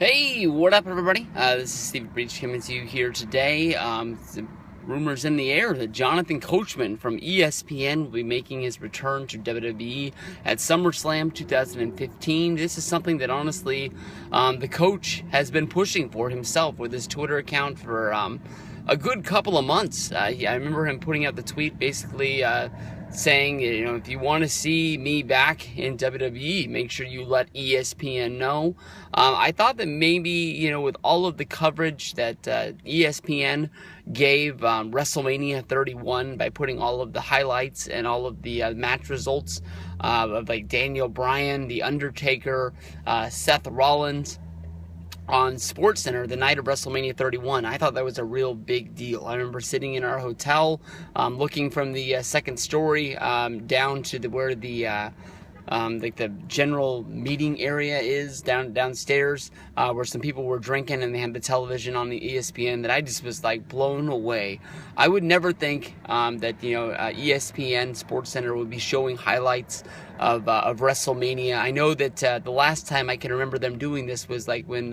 Hey, what up, everybody? This is Steve Breach coming to you here today. Some rumors in the air that Jonathan Coachman from ESPN will be making his return to WWE at SummerSlam 2015. This is something that honestly the coach has been pushing for himself with his Twitter account for a good couple of months. I remember him putting out the tweet basically saying, if you want to see me back in WWE, make sure you let ESPN know. I thought that maybe, with all of the coverage that ESPN gave WrestleMania 31 by putting all of the highlights and all of the match results of like Daniel Bryan, The Undertaker, Seth Rollins, on SportsCenter the night of WrestleMania 31. I thought that was a real big deal. I remember sitting in our hotel, looking from the second story down to where the general meeting area is downstairs, where some people were drinking and they had the television on the ESPN, that I just was like blown away. I would never think that ESPN SportsCenter would be showing highlights of WrestleMania. I know that the last time I can remember them doing this was like when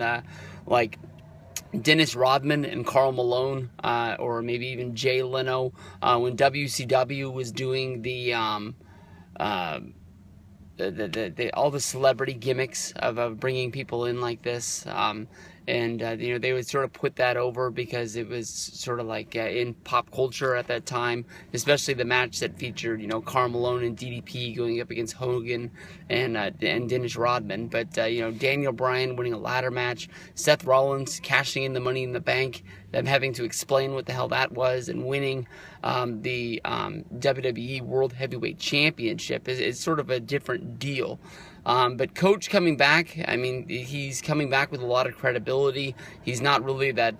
Dennis Rodman and Karl Malone, or maybe even Jay Leno, when WCW was doing all the celebrity gimmicks of bringing people in like this, they would sort of put that over because it was sort of like in pop culture at that time, especially the match that featured Karl Malone and DDP going up against Hogan and Dennis Rodman. But Daniel Bryan winning a ladder match, Seth Rollins cashing in the Money in the Bank, them having to explain what the hell that was, and winning the WWE World Heavyweight Championship is sort of a different deal. But Coach coming back, he's coming back with a lot of credibility. He's not really that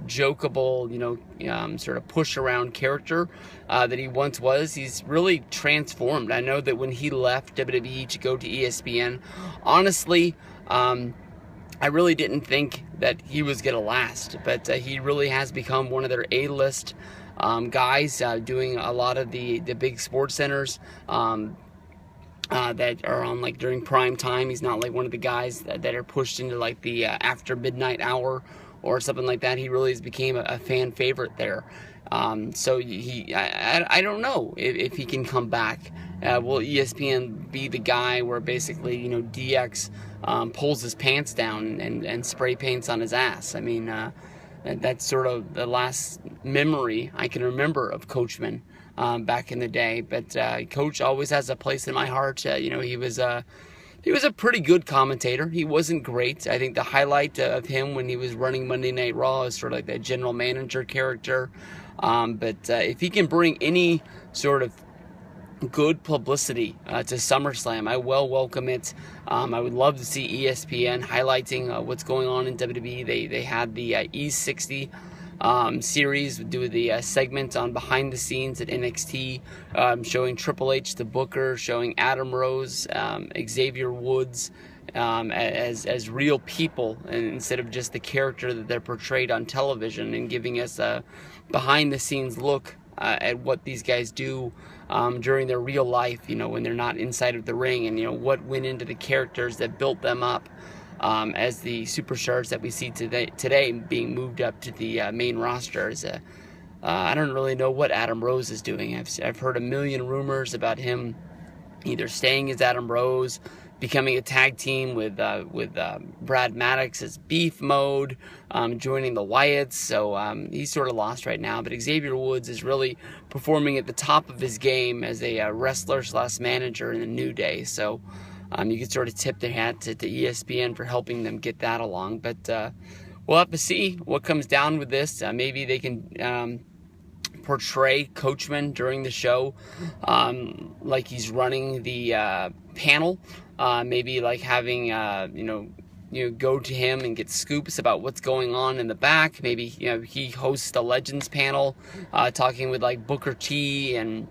jokeable, sort of push-around character that he once was. He's really transformed. I know that when he left WWE to go to ESPN, honestly, I really didn't think that he was going to last, but he really has become one of their A-list guys, doing a lot of the big sports centers that are on like during prime time. He's not like one of the guys that are pushed into like the after midnight hour or something like that. He really has became a fan favorite there. So I don't know if he can come back. Will ESPN be the guy where basically DX pulls his pants down and spray paints on his ass? That's sort of the last memory I can remember of Coachman back in the day. But Coach always has a place in my heart. He was a pretty good commentator. He wasn't great. I think the highlight of him when he was running Monday Night Raw is sort of like that general manager character. But if he can bring any sort of good publicity to SummerSlam, I welcome it. I would love to see ESPN highlighting what's going on in WWE. They had the E60 series, do the segment on behind the scenes at NXT, showing Triple H, the Booker, showing Adam Rose, Xavier Woods, as real people, and instead of just the character that they're portrayed on television, and giving us a behind the scenes look at what these guys do during their real life, when they're not inside of the ring, and what went into the characters that built them up as the superstars that we see today being moved up to the main roster. I don't really know what Adam Rose is doing. I've heard a million rumors about him either staying as Adam Rose, becoming a tag team with Brad Maddox as Beef Mode, joining the Wyatts. So he's sort of lost right now. But Xavier Woods is really performing at the top of his game as a wrestler/manager in the New Day. So you can sort of tip their hat to ESPN for helping them get that along. But we'll have to see what comes down with this. Maybe they can portray Coachman during the show like he's running the panel. Maybe like having go to him and get scoops about what's going on in the back. Maybe he hosts the Legends panel, talking with like Booker T and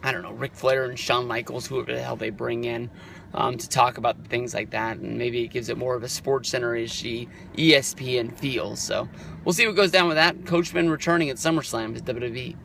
I don't know, Ric Flair and Shawn Michaels, whoever the hell they bring in to talk about things like that. And maybe it gives it more of a SportsCenter-ish ESPN feel. So we'll see what goes down with that. Coachman returning at SummerSlam to WWE.